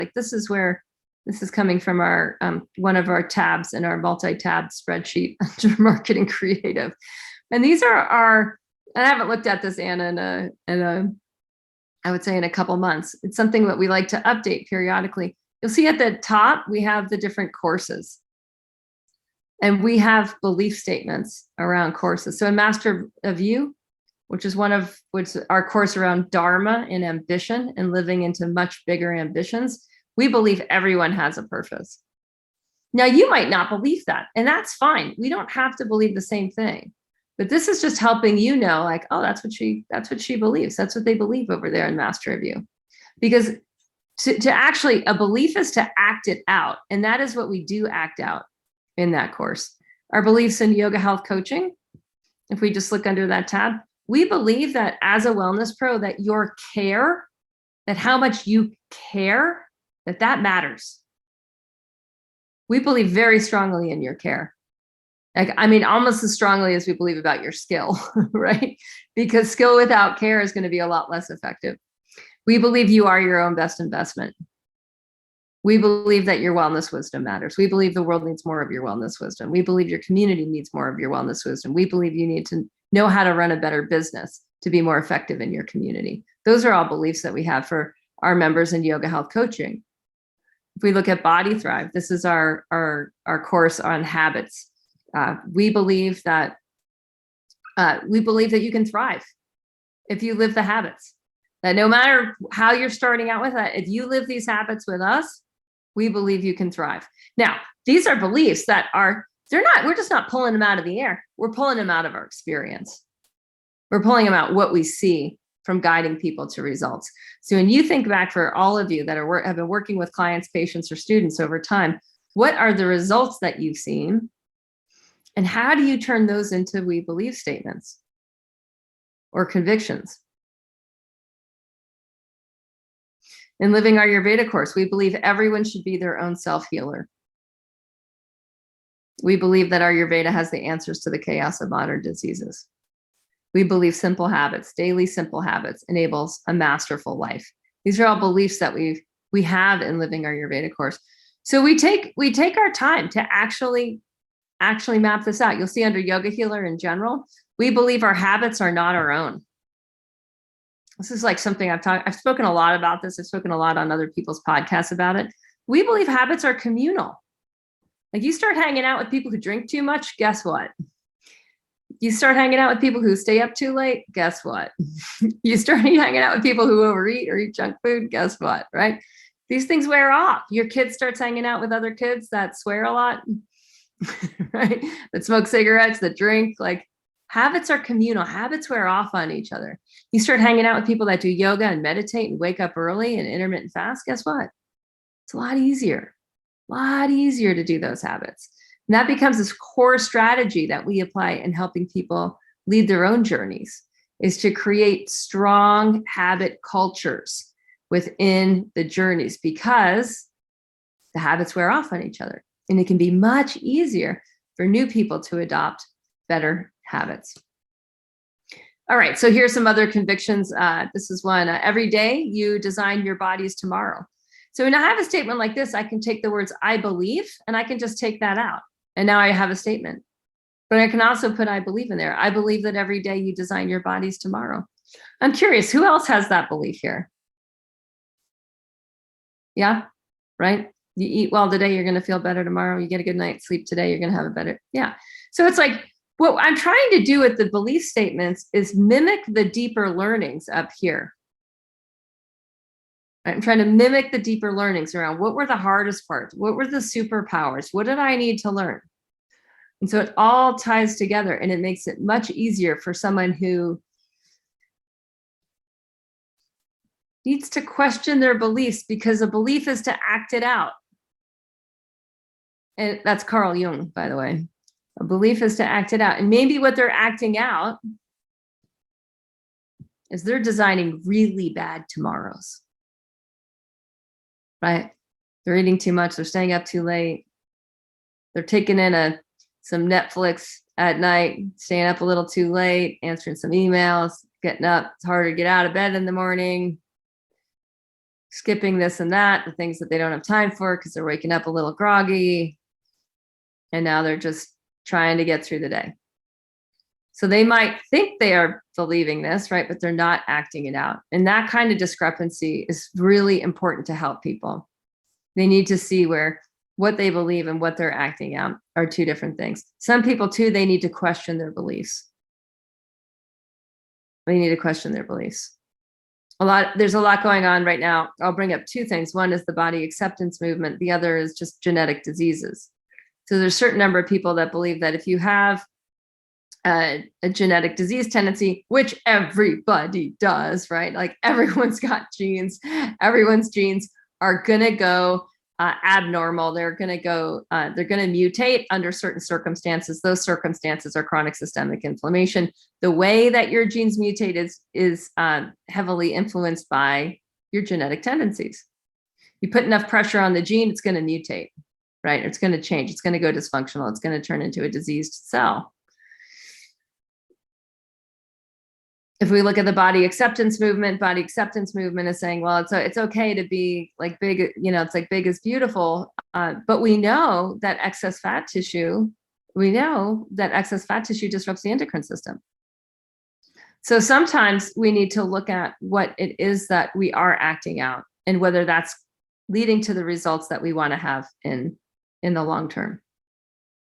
like this is coming from our one of our tabs in our multi-tab spreadsheet under marketing creative. And these are our, and I haven't looked at this, Anna, I would say in a couple months. It's something that we like to update periodically. You'll see at the top, we have the different courses. And we have belief statements around courses. So in Master of You, which is our course around Dharma and ambition and living into much bigger ambitions, we believe everyone has a purpose. Now, you might not believe that, and that's fine. We don't have to believe the same thing. But this is just helping you know, like, oh, that's what she believes. That's what they believe over there in Master of You. Because to actually, a belief is to act it out. And that is what we do act out in that course. Our beliefs in yoga, health, coaching, if we just look under that tab, we believe that as a wellness pro, that your care, that how much you care, that matters. We believe very strongly in your care. Like, I mean, almost as strongly as we believe about your skill, right? Because skill without care is going to be a lot less effective. We believe you are your own best investment. We believe that your wellness wisdom matters. We believe the world needs more of your wellness wisdom. We believe your community needs more of your wellness wisdom. We believe you need to know how to run a better business to be more effective in your community. Those are all beliefs that we have for our members in yoga, health, coaching. If we look at Body Thrive, this is our course on habits. We believe that you can thrive if you live the habits. That no matter how you're starting out with that, if you live these habits with us, we believe you can thrive. Now, these are beliefs that we're just not pulling them out of the air. We're pulling them out of our experience. We're pulling them out what we see from guiding people to results. So when you think back, for all of you that have been working with clients, patients, or students over time, what are the results that you've seen? And how do you turn those into we believe statements or convictions? In Living Our Ayurveda course, we believe everyone should be their own self-healer. We believe that our Ayurveda has the answers to the chaos of modern diseases. We believe simple habits, daily simple habits, enables a masterful life. These are all beliefs that we have in Living Our Ayurveda course. So we take our time to actually map this out. You'll see under Yoga Healer in general, we believe our habits are not our own. This is like something I've spoken a lot about this. I've spoken a lot on other people's podcasts about it. We believe habits are communal. Like, you start hanging out with people who drink too much, guess what? You start hanging out with people who stay up too late, guess what? You start hanging out with people who overeat or eat junk food, guess what, right? These things wear off. Your kid starts hanging out with other kids that swear a lot, right? That smoke cigarettes, that drink. Like, habits are communal. Habits wear off on each other. You start hanging out with people that do yoga and meditate and wake up early and intermittent fast, guess what? It's a lot easier to do those habits. And that becomes this core strategy that we apply in helping people lead their own journeys, is to create strong habit cultures within the journeys, because the habits wear off on each other. And it can be much easier for new people to adopt better habits. All right, so here's some other convictions. This is one, every day you design your body's tomorrow. So when I have a statement like this, I can take the words I believe, and I can just take that out. And now I have a statement. But I can also put I believe in there. I believe that every day you design your body's tomorrow. I'm curious, who else has that belief here? Yeah, right? You eat well today, you're going to feel better tomorrow. You get a good night's sleep today, you're going to have a better, yeah. So it's like, what I'm trying to do with the belief statements is mimic the deeper learnings up here. I'm trying to mimic the deeper learnings around what were the hardest parts? What were the superpowers? What did I need to learn? And so it all ties together, and it makes it much easier for someone who needs to question their beliefs, because a belief is to act it out. And that's Carl Jung, by the way. A belief is to act it out. And maybe what they're acting out is they're designing really bad tomorrows, right? They're eating too much. They're staying up too late. They're taking in some Netflix at night, staying up a little too late, answering some emails, getting up. It's harder to get out of bed in the morning. skipping this and that, the things that they don't have time for because they're waking up a little groggy. And now they're just trying to get through the day. So they might think they are believing this, right? But they're not acting it out. And that kind of discrepancy is really important to help people. They need to see where what they believe and what they're acting out are two different things. Some people too, they need to question their beliefs. They need to question their beliefs. There's a lot going on right now. I'll bring up two things. One is the body acceptance movement. The other is just genetic diseases. So there's a certain number of people that believe that if you have a genetic disease tendency, which everybody does, right? Like everyone's got genes, everyone's genes are going to go abnormal. They're going to mutate under certain circumstances. Those circumstances are chronic systemic inflammation. The way that your genes mutate is heavily influenced by your genetic tendencies. You put enough pressure on the gene, it's going to mutate, right? It's going to change. It's going to go dysfunctional. It's going to turn into a diseased cell. If we look at the body acceptance movement is saying, well, it's okay to be like big, it's like big is beautiful. But we know that excess fat tissue disrupts the endocrine system. So sometimes we need to look at what it is that we are acting out and whether that's leading to the results that we want to have in the long term.